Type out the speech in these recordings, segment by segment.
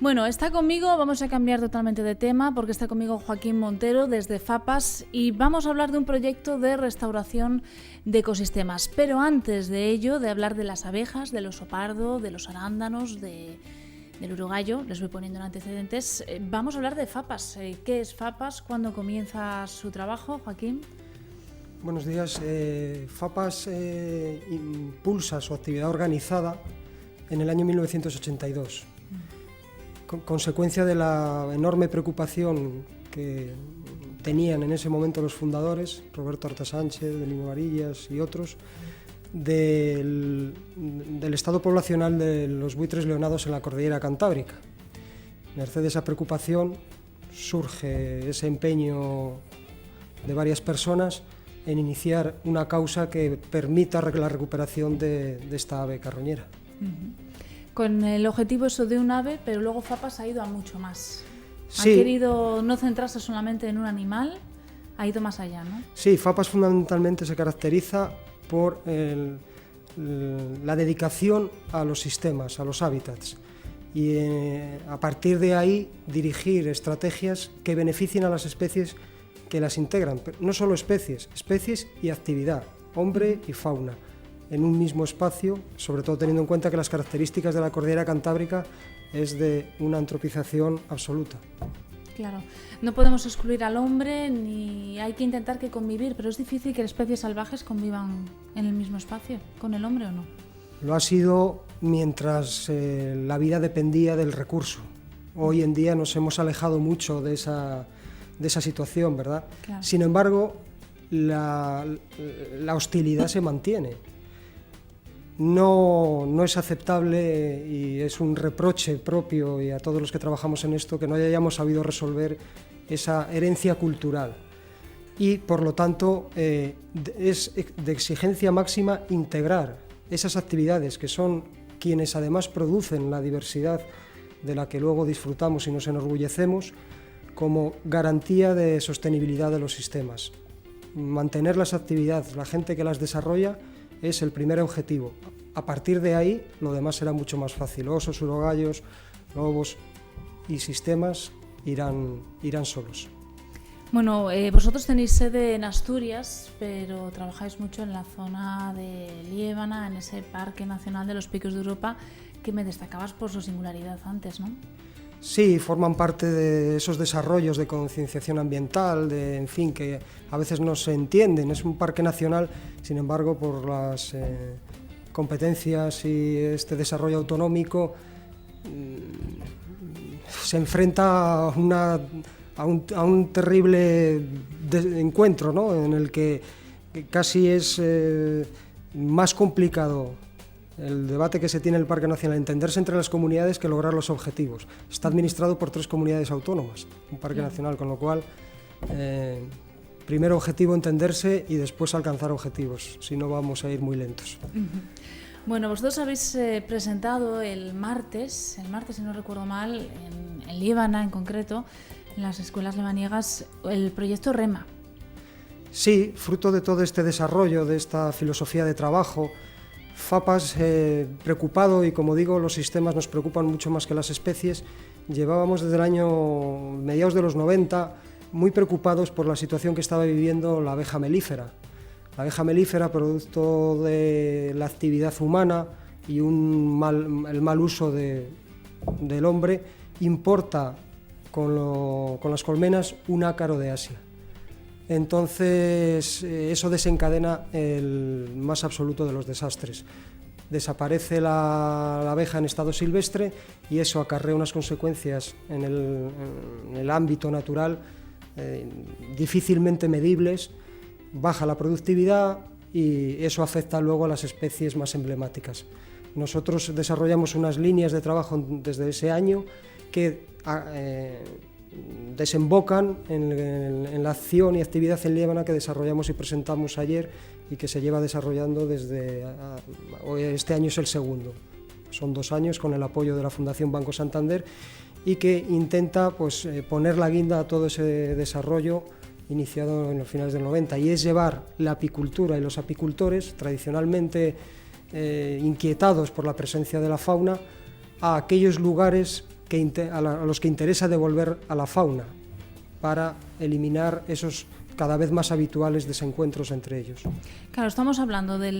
Bueno, está conmigo, vamos a cambiar totalmente de tema porque está conmigo Joaquín Montero desde FAPAS y vamos a hablar de un proyecto de restauración de ecosistemas. Pero antes de ello, de hablar de las abejas, del oso pardo, de los arándanos, del urogallo, les voy poniendo en antecedentes, vamos a hablar de FAPAS. ¿Qué es FAPAS? ¿Cuándo comienza su trabajo, Joaquín? Buenos días. FAPAS impulsa su actividad organizada en el año 1982. Consecuencia de la enorme preocupación que tenían en ese momento los fundadores, Roberto Arta Sánchez, Belino Varillas y otros, del estado poblacional de los buitres leonados en la cordillera cantábrica. Merced de esa preocupación surge ese empeño de varias personas en iniciar una causa que permita la recuperación de esta ave carroñera. Con el objetivo eso de un ave, pero luego FAPAS ha ido a mucho más. Sí. Ha querido no centrarse solamente en un animal, ha ido más allá, ¿no? Sí, FAPAS fundamentalmente se caracteriza por la dedicación a los sistemas, a los hábitats, y a partir de ahí dirigir estrategias que beneficien a las especies que las integran, pero no solo especies y actividad, hombre y fauna, en un mismo espacio, sobre todo teniendo en cuenta que las características de la cordillera cantábrica es de una antropización absoluta. Claro, no podemos excluir al hombre ni hay que intentar que convivir, pero es difícil que las especies salvajes convivan en el mismo espacio, ¿con el hombre o no? Lo ha sido mientras la vida dependía del recurso. Hoy en día nos hemos alejado mucho de esa situación, ¿verdad? Claro. Sin embargo, la hostilidad se mantiene. No es aceptable y es un reproche propio y a todos los que trabajamos en esto que no hayamos sabido resolver esa herencia cultural. Y por lo tanto es de exigencia máxima integrar esas actividades que son quienes además producen la diversidad de la que luego disfrutamos y nos enorgullecemos como garantía de sostenibilidad de los sistemas. Mantener las actividades, la gente que las desarrolla, es el primer objetivo. A partir de ahí, lo demás será mucho más fácil. Osos, urogallos, lobos y sistemas irán solos. Bueno, vosotros tenéis sede en Asturias, pero trabajáis mucho en la zona de Liébana, en ese Parque Nacional de los Picos de Europa, que me destacabas por su singularidad antes, ¿no? Sí, forman parte de esos desarrollos de concienciación ambiental, en fin, que a veces no se entienden. Es un parque nacional, sin embargo, por las competencias y este desarrollo autonómico, se enfrenta a un terrible encuentro, ¿no? En el que casi es más complicado el debate que se tiene en el Parque Nacional, entenderse entre las comunidades que lograr los objetivos. Está administrado por 3 comunidades autónomas, un Parque Nacional, con lo cual, primero objetivo entenderse y después alcanzar objetivos, si no vamos a ir muy lentos. Bueno, vosotros habéis presentado el martes, si no recuerdo mal, en Liébana en concreto, en las escuelas lebaniegas, el proyecto REMA. Sí, fruto de todo este desarrollo, de esta filosofía de trabajo, FAPAS, preocupado, y como digo, los sistemas nos preocupan mucho más que las especies, llevábamos desde el año mediados de los 90 muy preocupados por la situación que estaba viviendo la abeja melífera. La abeja melífera, producto de la actividad humana y el mal uso del hombre, importa con las colmenas un ácaro de Asia. Entonces, eso desencadena el más absoluto de los desastres. Desaparece la abeja en estado silvestre y eso acarrea unas consecuencias en el ámbito natural difícilmente medibles, baja la productividad y eso afecta luego a las especies más emblemáticas. Nosotros desarrollamos unas líneas de trabajo desde ese año que desembocan en la acción y actividad en Liébana que desarrollamos y presentamos ayer y que se lleva desarrollando desde este año es el segundo. Son 2 años con el apoyo de la Fundación Banco Santander y que intenta poner la guinda a todo ese desarrollo iniciado en los finales del 90 y es llevar la apicultura y los apicultores tradicionalmente inquietados por la presencia de la fauna a aquellos lugares los que interesa devolver a la fauna para eliminar esos cada vez más habituales desencuentros entre ellos. Claro, estamos hablando de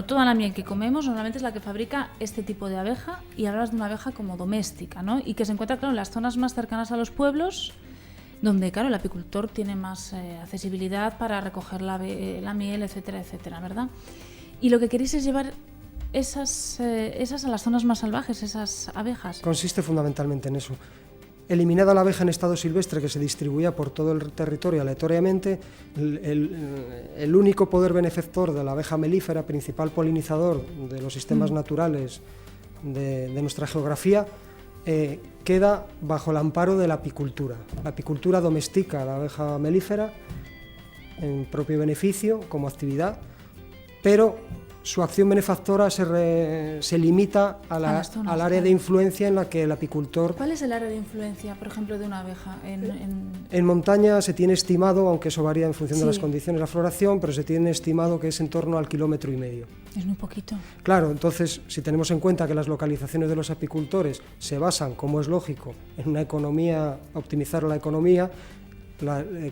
toda la miel que comemos normalmente es la que fabrica este tipo de abeja, y hablas de una abeja como doméstica, ¿no? Y que se encuentra, claro, en las zonas más cercanas a los pueblos, donde, claro, el apicultor tiene más accesibilidad para recoger la miel, etcétera, etcétera, ¿verdad? Y lo que queréis es llevar esas a las zonas más salvajes, esas abejas. Consiste fundamentalmente en eso. Eliminada la abeja en estado silvestre, que se distribuía por todo el territorio aleatoriamente, el único poder benefactor de la abeja melífera, principal polinizador de los sistemas naturales de nuestra geografía, queda bajo el amparo de la apicultura. La apicultura domestica a la abeja melífera en propio beneficio como actividad, pero su acción benefactora se limita al área de influencia en la que el apicultor... ¿Cuál es el área de influencia, por ejemplo, de una abeja? En montaña se tiene estimado, aunque eso varía en función de las condiciones de la floración, pero se tiene estimado que es en torno al 1,5 kilómetros. Es muy poquito. Claro, entonces, si tenemos en cuenta que las localizaciones de los apicultores se basan, como es lógico, en una economía, optimizar la economía,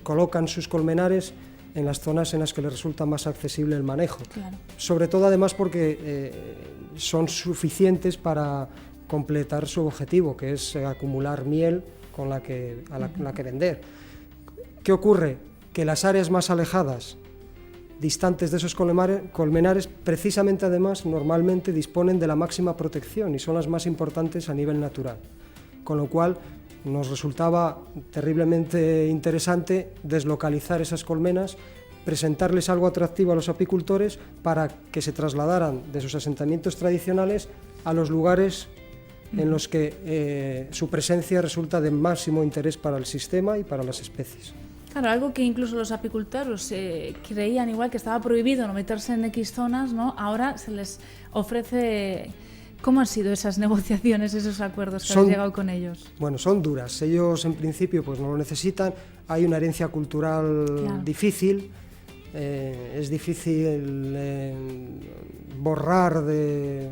colocan sus colmenares en las zonas en las que les resulta más accesible el manejo. Claro. Sobre todo, además, porque son suficientes para completar su objetivo, que es acumular miel con la que vender. ¿Qué ocurre? Que las áreas más alejadas, distantes de esos colmenares, precisamente, además, normalmente disponen de la máxima protección y son las más importantes a nivel natural. Con lo cual, nos resultaba terriblemente interesante deslocalizar esas colmenas, presentarles algo atractivo a los apicultores para que se trasladaran de sus asentamientos tradicionales a los lugares en los que su presencia resulta de máximo interés para el sistema y para las especies. Claro, algo que incluso los apicultores creían igual que estaba prohibido no meterse en X zonas, ¿no? Ahora se les ofrece... ¿Cómo han sido esas negociaciones, esos acuerdos que habéis llegado con ellos? Bueno, son duras. Ellos en principio pues no lo necesitan. Hay una herencia cultural difícil. Es difícil borrar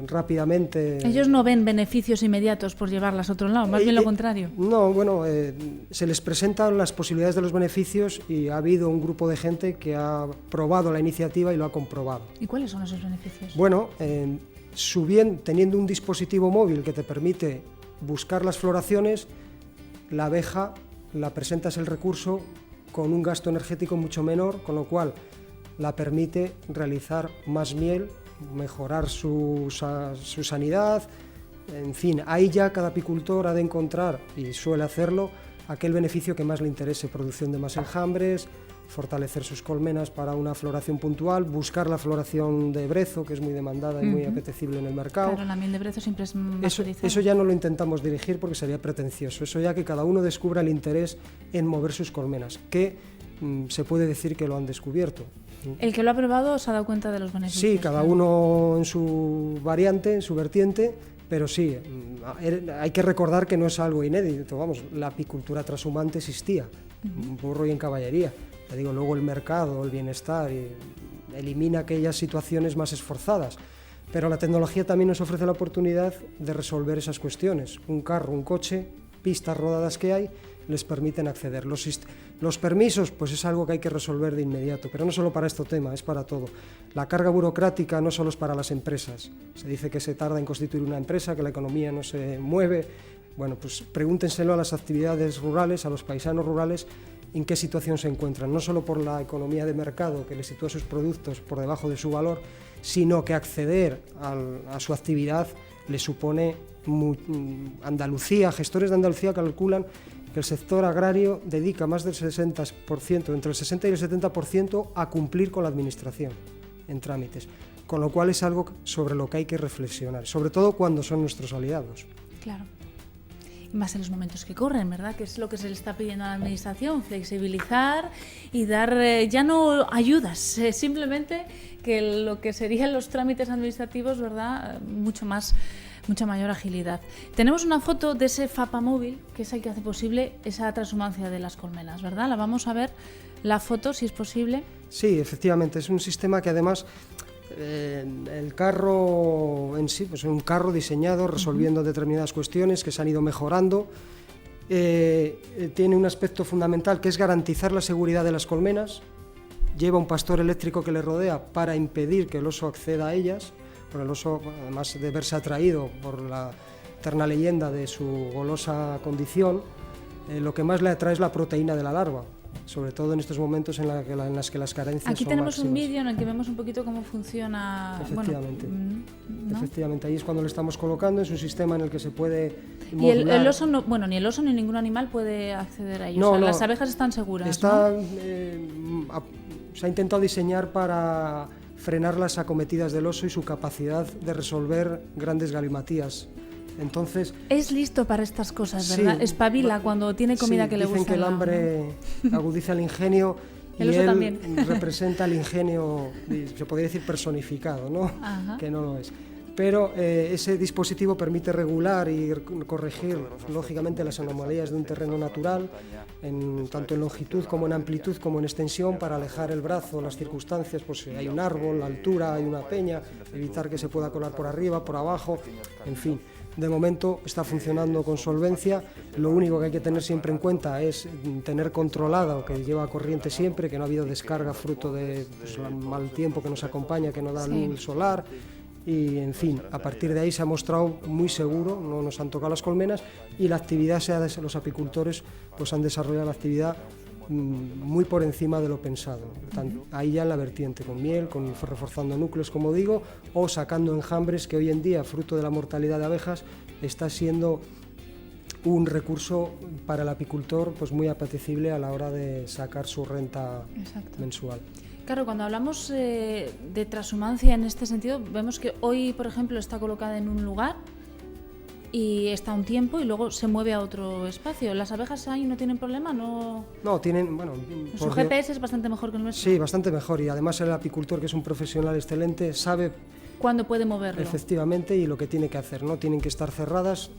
rápidamente. Ellos no ven beneficios inmediatos por llevarlas a otro lado, más bien lo contrario. No, bueno, se les presentan las posibilidades de los beneficios y ha habido un grupo de gente que ha probado la iniciativa y lo ha comprobado. ¿Y cuáles son esos beneficios? Bueno, teniendo un dispositivo móvil que te permite buscar las floraciones, la abeja la presentas el recurso con un gasto energético mucho menor, con lo cual la permite realizar más miel, mejorar su sanidad, en fin, ahí ya cada apicultor ha de encontrar, y suele hacerlo, aquel beneficio que más le interese: producción de más enjambres, fortalecer sus colmenas para una floración puntual, buscar la floración de brezo, que es muy demandada y muy apetecible en el mercado. Claro, la miel de brezo siempre es más eso ya no lo intentamos dirigir porque sería pretencioso. Eso ya que cada uno descubra el interés en mover sus colmenas, que se puede decir que lo han descubierto. El que lo ha probado se ha dado cuenta de los beneficios. Sí, cada uno en su variante, en su vertiente, pero sí, hay que recordar que no es algo inédito. Vamos, la apicultura transhumante existía, burro y en caballería. Te digo, luego el mercado, el bienestar, elimina aquellas situaciones más esforzadas. Pero la tecnología también nos ofrece la oportunidad de resolver esas cuestiones. Un carro, un coche, pistas rodadas que hay, les permiten acceder. Los permisos, pues es algo que hay que resolver de inmediato, pero no solo para este tema, es para todo. La carga burocrática no solo es para las empresas. Se dice que se tarda en constituir una empresa, que la economía no se mueve. Bueno, pues pregúntenselo a las actividades rurales, a los paisanos rurales, en qué situación se encuentran, no solo por la economía de mercado que les sitúa sus productos por debajo de su valor, sino que acceder a su actividad le supone Andalucía. Gestores de Andalucía calculan que el sector agrario dedica más del 60%, entre el 60 y el 70% a cumplir con la administración en trámites, con lo cual es algo sobre lo que hay que reflexionar, sobre todo cuando son nuestros aliados. Claro. Más en los momentos que corren, ¿verdad? Que es lo que se le está pidiendo a la Administración, flexibilizar y dar ya no ayudas, simplemente que lo que serían los trámites administrativos, ¿verdad? Mucha mayor agilidad. Tenemos una foto de ese FAPA móvil, que es el que hace posible esa transhumancia de las colmenas, ¿verdad? La vamos a ver, la foto, si es posible. Sí, efectivamente, es un sistema que además el carro en sí, pues un carro diseñado resolviendo determinadas cuestiones que se han ido mejorando. Tiene un aspecto fundamental que es garantizar la seguridad de las colmenas. Lleva un pastor eléctrico que le rodea para impedir que el oso acceda a ellas, porque el oso, además de verse atraído por la eterna leyenda de su golosa condición, lo que más le atrae es la proteína de la larva, sobre todo en estos momentos en las que las carencias Aquí son tenemos máximas. Un vídeo en el que vemos un poquito cómo funciona. Efectivamente. Bueno, ¿no? Efectivamente, ahí es cuando lo estamos colocando, es un sistema en el que se puede Y el modular. oso, no, bueno, ni el oso ni ningún animal puede acceder a ellos. No, O sea, no. Las abejas están seguras. Está, ¿no? Se ha intentado diseñar para frenar las acometidas del oso y su capacidad de resolver grandes galimatías. Entonces, Es listo para estas cosas, sí, ¿verdad? Espabila cuando tiene comida sí, que le gusta. dicen que el hambre agudiza el ingenio y El oso él también. representa el ingenio, se podría decir personificado, ¿no? Ajá. Que no lo es. Pero ese dispositivo permite regular y corregir, lógicamente, las anomalías de un terreno natural, tanto en longitud como en amplitud como en extensión, para alejar el brazo, las circunstancias, pues si hay un árbol, la altura, hay una peña, evitar que se pueda colar por arriba, por abajo, en fin. De momento está funcionando con solvencia. Lo único que hay que tener siempre en cuenta es tener controlada o que lleva corriente siempre, que no ha habido descarga fruto de mal tiempo que nos acompaña, que no da luz solar. Y en fin, a partir de ahí se ha mostrado muy seguro, no nos han tocado las colmenas y la actividad, los apicultores pues han desarrollado la actividad muy por encima de lo pensado. Ahí ya en la vertiente, con miel, reforzando núcleos, como digo, o sacando enjambres, que hoy en día, fruto de la mortalidad de abejas, está siendo un recurso para el apicultor pues muy apetecible a la hora de sacar su renta mensual. Claro, cuando hablamos de transhumancia en este sentido, vemos que hoy, por ejemplo, está colocada en un lugar y está un tiempo y luego se mueve a otro espacio. ¿Las abejas ahí no tienen problema? No, tienen, bueno... Su GPS es bastante mejor que el nuestro. Sí, bastante mejor, y además el apicultor, que es un profesional excelente, sabe cuándo puede moverlo. Efectivamente, y lo que tiene que hacer, ¿no? Tienen que estar cerradas,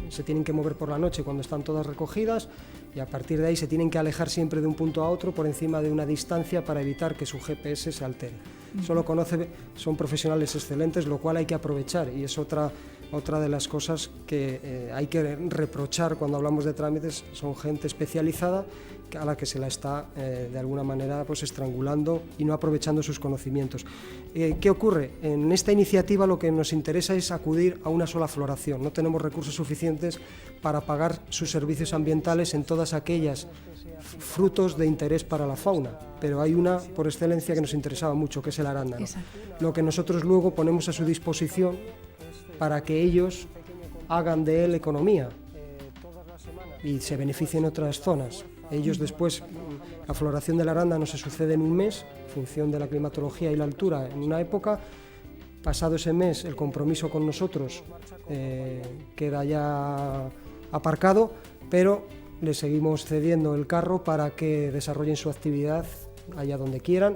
se tienen que mover por la noche cuando están todas recogidas, y a partir de ahí se tienen que alejar siempre de un punto a otro por encima de una distancia para evitar que su GPS se altere. Son profesionales excelentes, lo cual hay que aprovechar, y es otra de las cosas que hay que reprochar cuando hablamos de trámites. Son gente especializada a la que se la está de alguna manera pues estrangulando y no aprovechando sus conocimientos. ¿Qué ocurre? En esta iniciativa lo que nos interesa es acudir a una sola floración. No tenemos recursos suficientes para pagar sus servicios ambientales en todas aquellas frutos de interés para la fauna, pero hay una por excelencia que nos interesaba mucho, que es el arándano. Lo que nosotros luego ponemos a su disposición para que ellos hagan de él economía y se beneficien en otras zonas. Ellos después, la floración del arándano se sucede en un mes, en función de la climatología y la altura, en una época. Pasado ese mes, el compromiso con nosotros queda ya aparcado, pero les seguimos cediendo el carro para que desarrollen su actividad allá donde quieran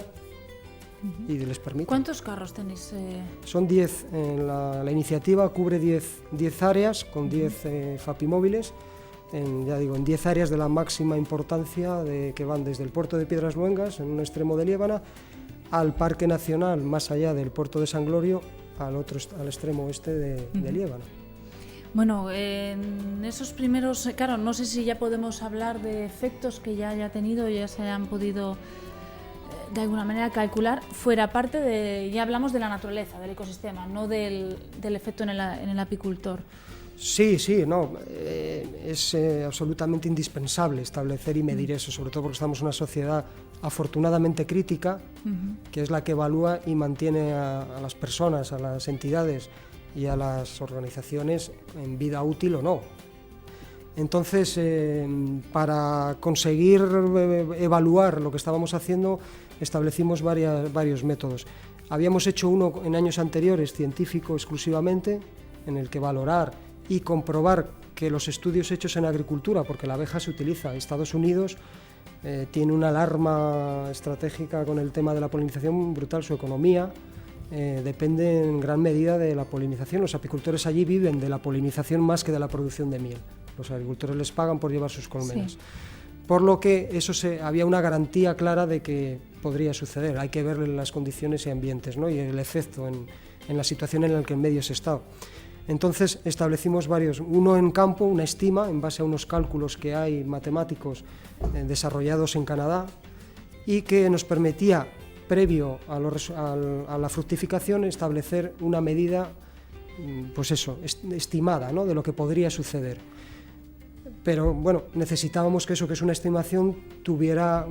y les permita. ¿Cuántos carros tenéis? Son 10. La iniciativa cubre 10 áreas con 10 FAPI-móviles, en 10 áreas de la máxima importancia, que van desde el puerto de Piedras Luengas, en un extremo de Liébana, al Parque Nacional, más allá del puerto de San Glorio, al extremo oeste de Liébana. Bueno, en esos primeros, claro, no sé si ya podemos hablar de efectos que ya haya tenido, ya se hayan podido de alguna manera calcular, fuera parte de, ya hablamos de la naturaleza, del ecosistema, no del efecto en el apicultor. Sí, no, es absolutamente indispensable establecer y medir eso, sobre todo porque estamos en una sociedad afortunadamente crítica, que es la que evalúa y mantiene a las personas, a las entidades y a las organizaciones en vida útil o no. Entonces, para conseguir evaluar lo que estábamos haciendo, establecimos varios métodos. Habíamos hecho uno en años anteriores, científico exclusivamente, en el que valorar y comprobar que los estudios hechos en agricultura, porque la abeja se utiliza, Estados Unidos tiene una alarma estratégica con el tema de la polinización brutal, su economía depende en gran medida de la polinización. Los apicultores allí viven de la polinización más que de la producción de miel. Los agricultores les pagan por llevar sus colmenas. Sí. por lo que había una garantía clara de que podría suceder. Hay que ver las condiciones y ambientes, ¿no? Y el efecto en la situación en la que el medio se está. Entonces establecimos uno en campo, una estima en base a unos cálculos que hay matemáticos desarrollados en Canadá y que nos permitía, previo a la fructificación, establecer una medida, pues eso, estimada, ¿no? De lo que podría suceder. Pero bueno, necesitábamos que eso, que es una estimación, tuviera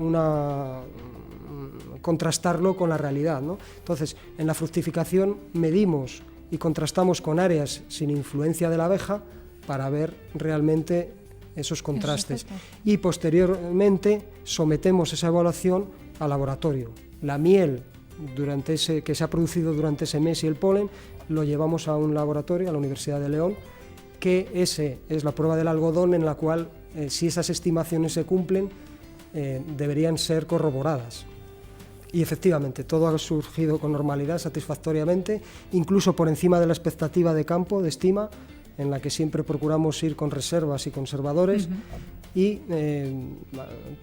contrastarlo con la realidad, ¿no? Entonces, en la fructificación medimos y contrastamos con áreas sin influencia de la abeja para ver realmente esos contrastes. Y posteriormente sometemos esa evaluación al laboratorio. La miel que se ha producido durante ese mes y el polen lo llevamos a un laboratorio, a la Universidad de León, que ese es la prueba del algodón en la cual, si esas estimaciones se cumplen, deberían ser corroboradas. Y efectivamente, todo ha surgido con normalidad, satisfactoriamente, incluso por encima de la expectativa de campo, de estima, en la que siempre procuramos ir con reservas y conservadores. Y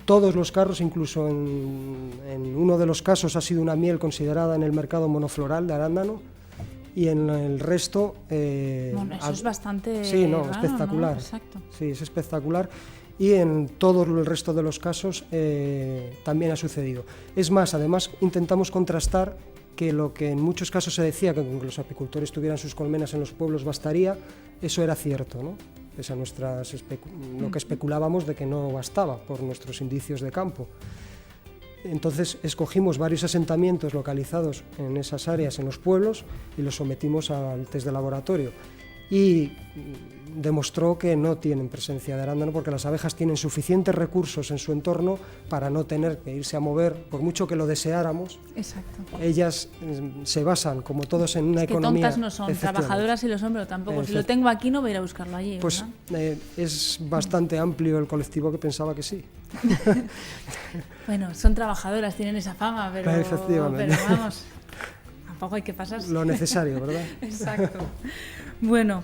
todos los carros, incluso en uno de los casos ha sido una miel considerada en el mercado monofloral de arándano, y en el resto... bueno, eso es bastante... Sí, no, raro, espectacular. ¿no? Exacto. Sí, es espectacular. Y en todo el resto de los casos también ha sucedido. Es más, además intentamos contrastar que lo que en muchos casos se decía, que con que los apicultores tuvieran sus colmenas en los pueblos bastaría, eso era cierto, ¿no? Pese a lo que especulábamos de que no bastaba por nuestros indicios de campo. Entonces escogimos varios asentamientos localizados en esas áreas, en los pueblos, y los sometimos al test de laboratorio. Y demostró que no tienen presencia de arándano porque las abejas tienen suficientes recursos en su entorno para no tener que irse a mover, por mucho que lo deseáramos. Exacto. Ellas se basan, como todos, en una economía... Que tontas no son, trabajadoras sí lo son, pero tampoco. Si lo tengo aquí no voy a ir a buscarlo allí. Pues es bastante amplio el colectivo que pensaba que sí. Bueno, son trabajadoras, tienen esa fama, pero vamos, tampoco hay que pasarse. Lo necesario, ¿verdad? Exacto. Bueno,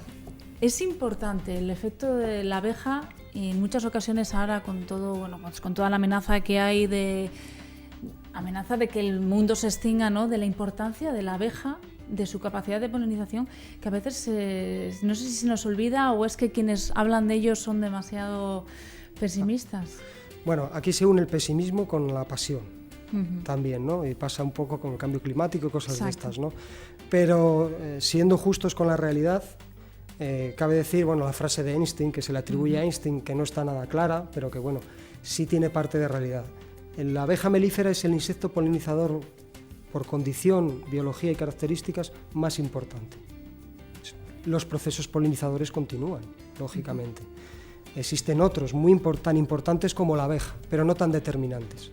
es importante el efecto de la abeja y en muchas ocasiones ahora con todo, bueno, pues con toda la amenaza que hay de que el mundo se extinga, ¿no? De la importancia de la abeja, de su capacidad de polinización, que a veces no sé si se nos olvida o es que quienes hablan de ellos son demasiado pesimistas. Bueno, aquí se une el pesimismo con la pasión también, ¿no? Y pasa un poco con el cambio climático y cosas de estas, ¿no? Pero siendo justos con la realidad, cabe decir, bueno, la frase de Einstein, que se le atribuye a Einstein, que no está nada clara, pero que, bueno, sí tiene parte de realidad. La abeja melífera es el insecto polinizador por condición, biología y características más importante. Los procesos polinizadores continúan, lógicamente. Existen otros tan importantes como la abeja, pero no tan determinantes.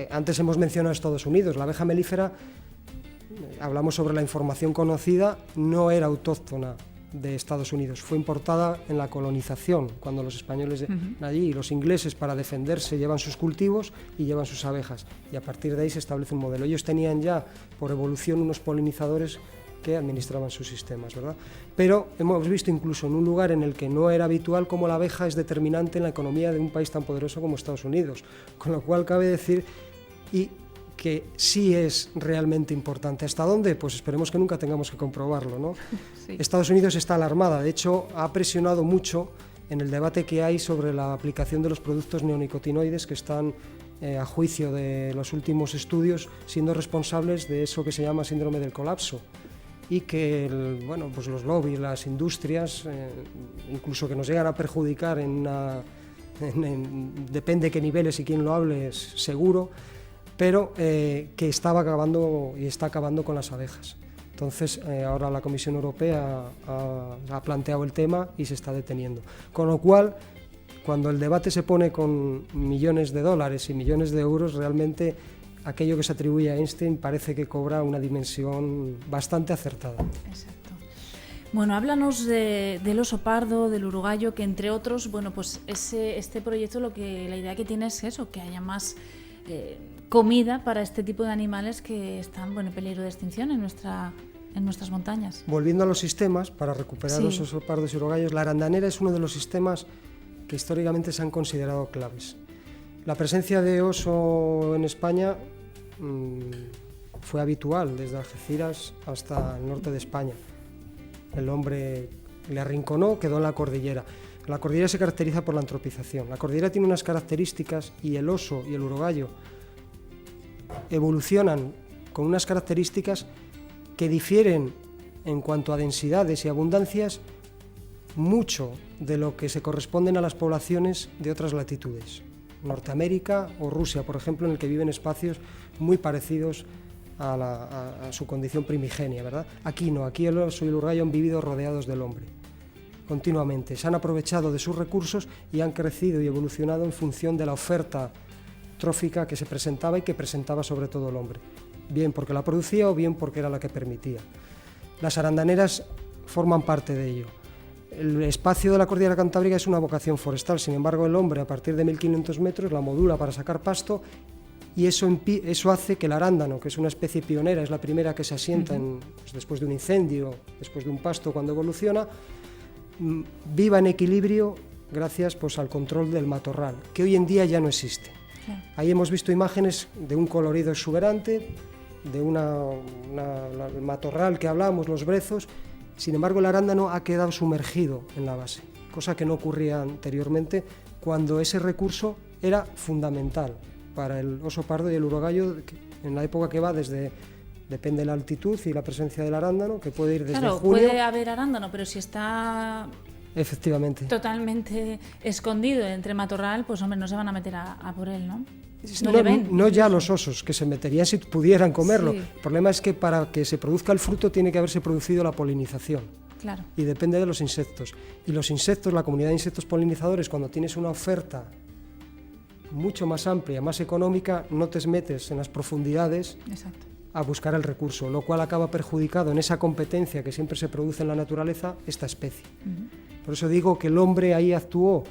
Antes hemos mencionado a Estados Unidos. La abeja melífera, hablamos sobre la información conocida, no era autóctona de Estados Unidos, fue importada en la colonización, cuando los españoles allí y los ingleses, para defenderse, llevan sus cultivos y llevan sus abejas, y a partir de ahí se establece un modelo. Ellos tenían ya por evolución unos polinizadores que administraban sus sistemas, ¿verdad? Pero hemos visto incluso en un lugar en el que no era habitual cómo la abeja es determinante en la economía de un país tan poderoso como Estados Unidos, con lo cual cabe decir que sí es realmente importante. ¿Hasta dónde? Pues esperemos que nunca tengamos que comprobarlo, ¿no? Sí. Estados Unidos está alarmada, de hecho ha presionado mucho en el debate que hay sobre la aplicación de los productos neonicotinoides que están a juicio de los últimos estudios siendo responsables de eso que se llama síndrome del colapso, y que pues los lobbies, las industrias, incluso que nos llegan a perjudicar depende de qué niveles y quién lo hable, es seguro, pero que estaba acabando y está acabando con las abejas. Entonces ahora la Comisión Europea ha planteado el tema y se está deteniendo. Con lo cual, cuando el debate se pone con millones de dólares y millones de euros, realmente aquello que se atribuye a Einstein parece que cobra una dimensión bastante acertada. Exacto. Bueno, háblanos del oso pardo, del urogallo, que entre otros, bueno, pues este proyecto la idea que tiene es eso, que haya más comida para este tipo de animales que están en peligro de extinción en nuestras montañas. Volviendo a los sistemas, para recuperar los osos pardos y urogallos, la arandanera es uno de los sistemas que históricamente se han considerado claves. La presencia de oso en España fue habitual desde Algeciras hasta el norte de España. El hombre le arrinconó, quedó en la cordillera. La cordillera se caracteriza por la antropización. La cordillera tiene unas características y el oso y el urogallo evolucionan con unas características que difieren en cuanto a densidades y abundancias mucho de lo que se corresponden a las poblaciones de otras latitudes. Norteamérica o Rusia, por ejemplo, en el que viven espacios muy parecidos a su condición primigenia, ¿verdad? Aquí no, aquí el oso y el urogallo han vivido rodeados del hombre continuamente, se han aprovechado de sus recursos y han crecido y evolucionado en función de la oferta trófica que se presentaba y que presentaba sobre todo el hombre, bien porque la producía o bien porque era la que permitía. Las arandaneras forman parte de ello. El espacio de la cordillera cantábrica es una vocación forestal, sin embargo el hombre a partir de 1500 metros la modula para sacar pasto y eso hace que el arándano, que es una especie pionera, es la primera que se asienta después de un incendio, después de un pasto cuando evoluciona, viva en equilibrio gracias pues, al control del matorral, que hoy en día ya no existe. Claro. Ahí hemos visto imágenes de un colorido exuberante, de el matorral que hablamos, los brezos. Sin embargo, el arándano ha quedado sumergido en la base, cosa que no ocurría anteriormente cuando ese recurso era fundamental para el oso pardo y el urogallo en la época que va depende de la altitud y la presencia del arándano, que puede ir desde junio... Claro, puede haber arándano, pero si está... Efectivamente. Totalmente escondido entre matorral, pues hombre, no se van a meter a por él, ¿no? No ya los osos, que se meterían si pudieran comerlo. Sí. El problema es que para que se produzca el fruto tiene que haberse producido la polinización. Claro. Y depende de los insectos. Y los insectos, la comunidad de insectos polinizadores, cuando tienes una oferta mucho más amplia, más económica, no te metes en las profundidades. Exacto. A buscar el recurso, lo cual acaba perjudicado en esa competencia que siempre se produce en la naturaleza esta especie. Por eso digo que el hombre ahí actuó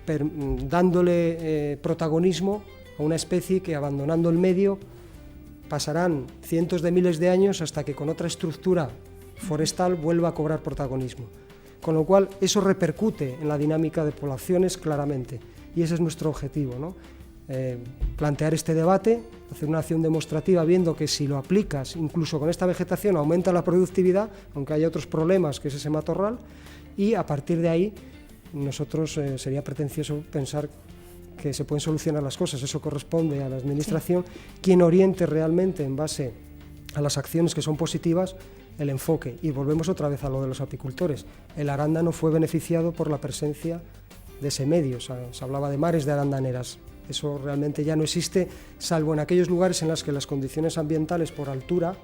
dándole protagonismo a una especie que, abandonando el medio, pasarán cientos de miles de años hasta que con otra estructura forestal vuelva a cobrar protagonismo. Con lo cual eso repercute en la dinámica de poblaciones claramente, y ese es nuestro objetivo, ¿no? Plantear este debate, hacer una acción demostrativa viendo que si lo aplicas incluso con esta vegetación aumenta la productividad, aunque haya otros problemas que es ese matorral, y a partir de ahí nosotros sería pretencioso pensar que se pueden solucionar las cosas. Eso corresponde a la administración, sí, quien oriente realmente en base a las acciones que son positivas el enfoque. Y volvemos otra vez a lo de los apicultores. El arándano fue beneficiado por la presencia de ese medio, o sea, se hablaba de mares de arandaneras. Eso realmente ya no existe, salvo en aquellos lugares en los que las condiciones ambientales por altura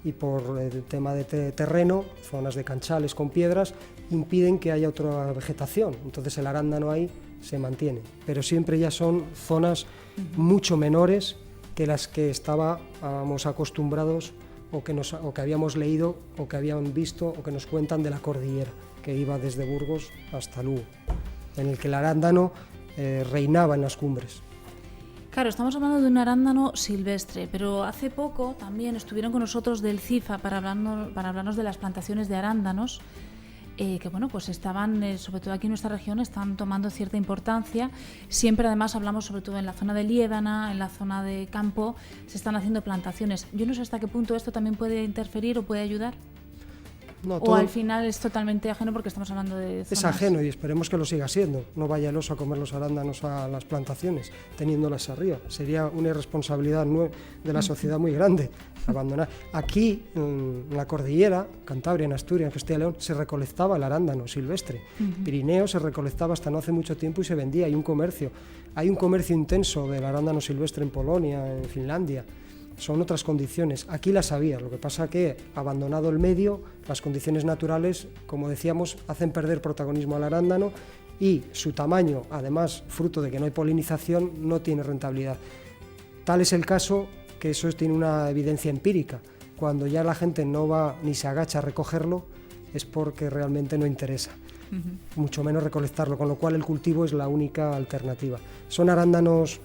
y por el tema de terreno, zonas de canchales con piedras, impiden que haya otra vegetación. Entonces el arándano ahí se mantiene, pero siempre ya son zonas mucho menores que las que estábamos acostumbrados o que habíamos leído o que habían visto o que nos cuentan de la cordillera, que iba desde Burgos hasta Lugo, en el que el arándano reinaba en las cumbres. Claro, estamos hablando de un arándano silvestre, pero hace poco también estuvieron con nosotros del CIFA para hablarnos de las plantaciones de arándanos, que bueno, pues estaban, sobre todo aquí en nuestra región, están tomando cierta importancia. Siempre además hablamos sobre todo en la zona de Liébana, en la zona de campo, se están haciendo plantaciones. Yo no sé hasta qué punto esto también puede interferir o puede ayudar. No, o al final es totalmente ajeno porque estamos hablando de zonas... Es ajeno y esperemos que lo siga siendo. No vaya el oso a comer los arándanos a las plantaciones, teniéndolas arriba. Sería una irresponsabilidad de la sociedad muy grande abandonar. Aquí, en la cordillera, Cantabria, en Asturias, en Castilla y León, se recolectaba el arándano silvestre. Pirineo se recolectaba hasta no hace mucho tiempo y se vendía. Hay un comercio intenso del arándano silvestre en Polonia, en Finlandia. Son otras condiciones. Aquí las había, lo que pasa que, abandonado el medio, las condiciones naturales, como decíamos, hacen perder protagonismo al arándano y su tamaño, además, fruto de que no hay polinización, no tiene rentabilidad. Tal es el caso que eso tiene una evidencia empírica. Cuando ya la gente no va ni se agacha a recogerlo, es porque realmente no interesa. Mucho menos recolectarlo, con lo cual el cultivo es la única alternativa. Son arándanos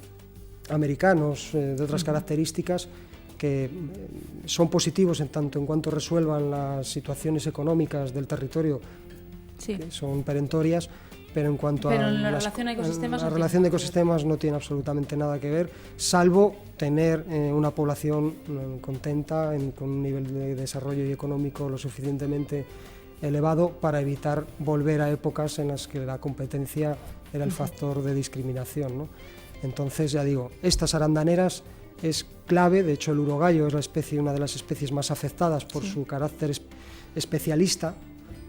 americanos de otras características que son positivos en tanto en cuanto resuelvan las situaciones económicas del territorio, sí, que son perentorias, pero en cuanto pero a en la relación a ecosistemas la relación de ecosistemas no tiene absolutamente nada que ver, salvo tener una población contenta, con un nivel de desarrollo y económico lo suficientemente elevado para evitar volver a épocas en las que la competencia era el factor de discriminación, ¿no? Entonces, ya digo, estas arandaneras es clave. De hecho, el urogallo es una de las especies más afectadas por su carácter especialista,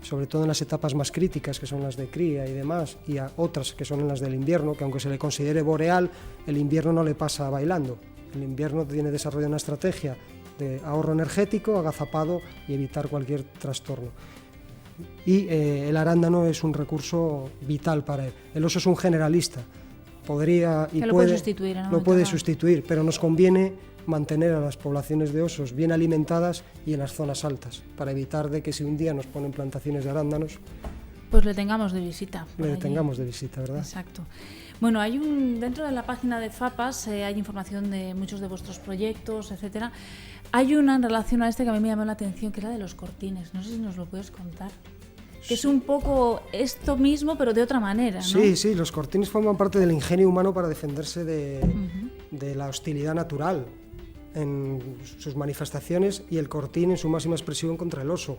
sobre todo en las etapas más críticas, que son las de cría y demás, y a otras que son en las del invierno, que aunque se le considere boreal, el invierno no le pasa bailando. El invierno tiene desarrollado una estrategia de ahorro energético, agazapado y evitar cualquier trastorno. Y el arándano es un recurso vital para él. El oso es un generalista, podría y lo puede sustituir, pero nos conviene mantener a las poblaciones de osos bien alimentadas y en las zonas altas, para evitar de que si un día nos ponen plantaciones de arándanos, pues le tengamos de visita. ¿Verdad? Exacto. Bueno, dentro de la página de FAPAS hay información de muchos de vuestros proyectos, etcétera. Hay una en relación a este que a mí me llamó la atención, que era de los cortines. No sé si nos lo puedes contar. Que es un poco esto mismo, pero de otra manera, ¿no? Sí, los cortines forman parte del ingenio humano para defenderse de la hostilidad natural en sus manifestaciones, y el cortín en su máxima expresión contra el oso.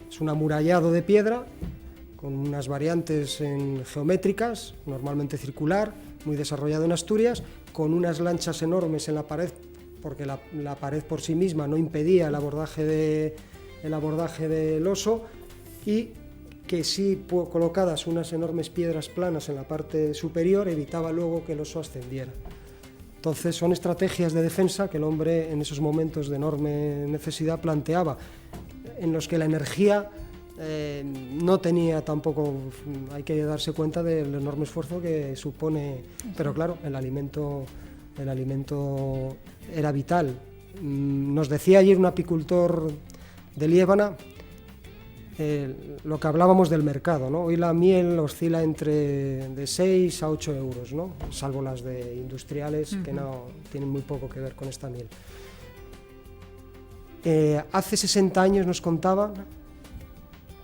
Es un amurallado de piedra con unas variantes geométricas, normalmente circular, muy desarrollado en Asturias, con unas lanchas enormes en la pared, porque la pared por sí misma no impedía el abordaje del oso, y que sí colocadas unas enormes piedras planas en la parte superior evitaba luego que el oso ascendiera. Entonces son estrategias de defensa que el hombre en esos momentos de enorme necesidad planteaba, en los que la energía no tenía tampoco, hay que darse cuenta del enorme esfuerzo que supone, pero claro, el alimento era vital. Nos decía ayer un apicultor de Liébana lo que hablábamos del mercado, ¿no? Hoy la miel oscila de 6 a 8 euros, ¿no? Salvo las de industriales, que no tienen muy poco que ver con esta miel. Hace 60 años nos contaba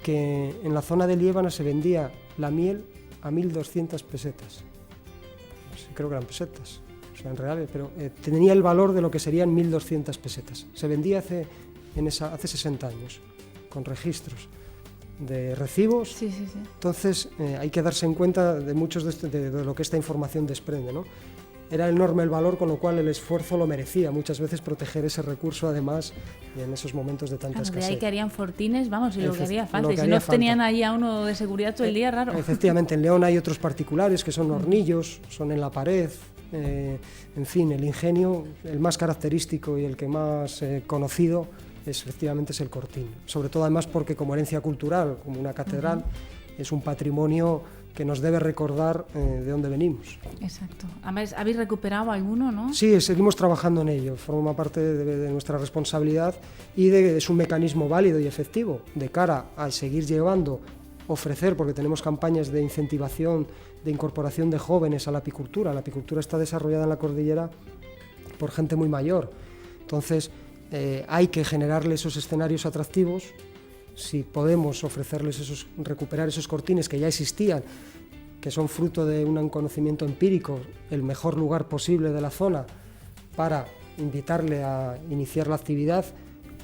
que en la zona de Liébana se vendía la miel a 1.200 pesetas. Creo que eran pesetas, o sea, en reales, pero tenía el valor de lo que serían 1.200 pesetas. Se vendía hace 60 años, con registros de recibos. Sí. Entonces hay que darse en cuenta de muchos de lo que esta información desprende, ¿no? Era enorme el valor, con lo cual el esfuerzo lo merecía muchas veces proteger ese recurso, además, en esos momentos de tanta escasez. De ahí que harían fortines, vamos, y lo que haría falta. Y si no tenían ahí a uno de seguridad todo el día, raro. Efectivamente, en León hay otros particulares que son hornillos, son en la pared. En fin, el ingenio, el más característico y el que más conocido efectivamente es el cortín. Sobre todo además porque como herencia cultural, como una catedral, es un patrimonio que nos debe recordar de dónde venimos. Exacto. Además, ¿habéis recuperado alguno, no? Sí, seguimos trabajando en ello. Forma parte de nuestra responsabilidad y es un mecanismo válido y efectivo de cara a seguir ofrecer, porque tenemos campañas de incentivación, de incorporación de jóvenes a la apicultura. La apicultura está desarrollada en la cordillera por gente muy mayor. Entonces, hay que generarle esos escenarios atractivos. Si podemos recuperar esos cortines que ya existían, que son fruto de un conocimiento empírico, el mejor lugar posible de la zona para invitarle a iniciar la actividad,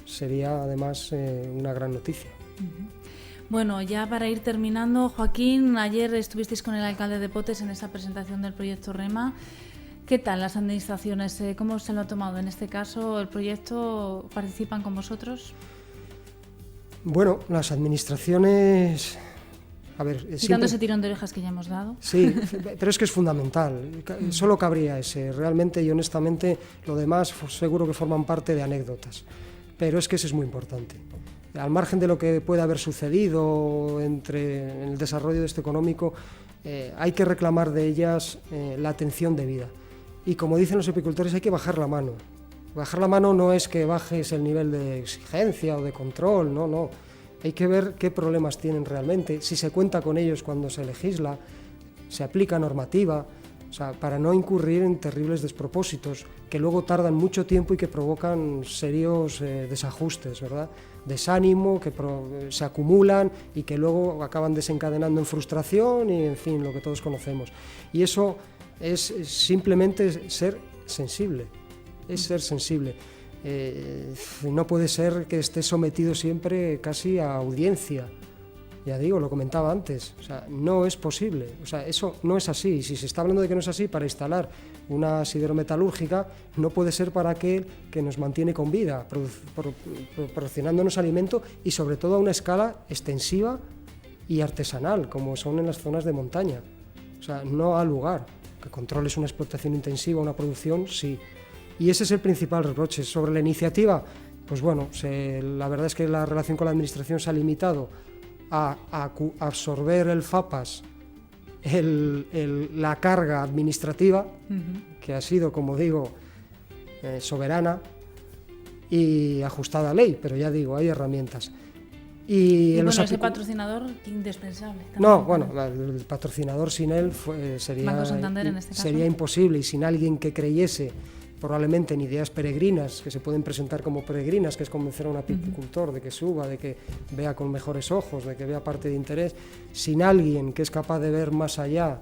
sería además una gran noticia. Bueno, ya para ir terminando, Joaquín, ayer estuvisteis con el alcalde de Potes en esa presentación del proyecto REMA. ¿Qué tal las administraciones? ¿Cómo se lo ha tomado en este caso el proyecto? ¿Participan con vosotros? Bueno, las administraciones... A ver, quitando ese tirón de orejas que ya hemos dado. Sí, pero es que es fundamental. Solo cabría ese. Realmente y honestamente, lo demás seguro que forman parte de anécdotas. Pero es que ese es muy importante. Al margen de lo que pueda haber sucedido en el desarrollo de esto económico, hay que reclamar de ellas la atención debida. Y como dicen los apicultores, hay que bajar la mano. Bajar la mano no es que bajes el nivel de exigencia o de control, no. Hay que ver qué problemas tienen realmente, si se cuenta con ellos cuando se legisla, se aplica normativa, O sea, para no incurrir en terribles despropósitos que luego tardan mucho tiempo y que provocan serios desajustes, ¿verdad? Desánimo, que se acumulan y que luego acaban desencadenando en frustración y, en fin, lo que todos conocemos. Y eso es simplemente ser sensible, es ser sensible. No puede ser que esté sometido siempre casi a audiencia. Ya digo, lo comentaba antes, o sea, no es posible, o sea, eso no es así. Y si se está hablando de que no es así, para instalar una siderometalúrgica no puede ser para aquel que nos mantiene con vida, proporcionándonos alimento y sobre todo a una escala extensiva y artesanal, como son en las zonas de montaña. O sea, no ha lugar. Que controles una explotación intensiva, una producción, sí. Y ese es el principal reproche. Sobre la iniciativa, pues bueno, la verdad es que la relación con la administración se ha limitado a absorber el FAPAS, la carga administrativa, que ha sido, como digo, soberana y ajustada a ley, pero ya digo, hay herramientas. Y bueno, ese patrocinador indispensable. No, bueno, el patrocinador sin él sería, Banco Santander, en este caso, sería imposible, y sin alguien que creyese probablemente en ideas peregrinas, que se pueden presentar como peregrinas, que es convencer a un apicultor de que suba, de que vea con mejores ojos, de que vea parte de interés, sin alguien que es capaz de ver más allá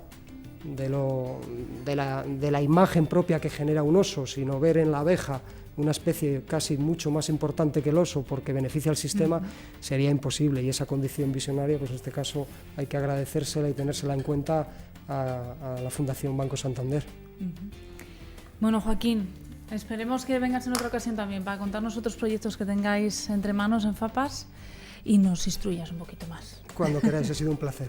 de la imagen propia que genera un oso, sino ver en la abeja una especie casi mucho más importante que el oso porque beneficia al sistema, sería imposible. Y esa condición visionaria, pues en este caso hay que agradecérsela y tenérsela en cuenta a la Fundación Banco Santander. Bueno, Joaquín, esperemos que vengas en otra ocasión también para contarnos otros proyectos que tengáis entre manos en FAPAS y nos instruyas un poquito más. Cuando queráis, ha sido un placer.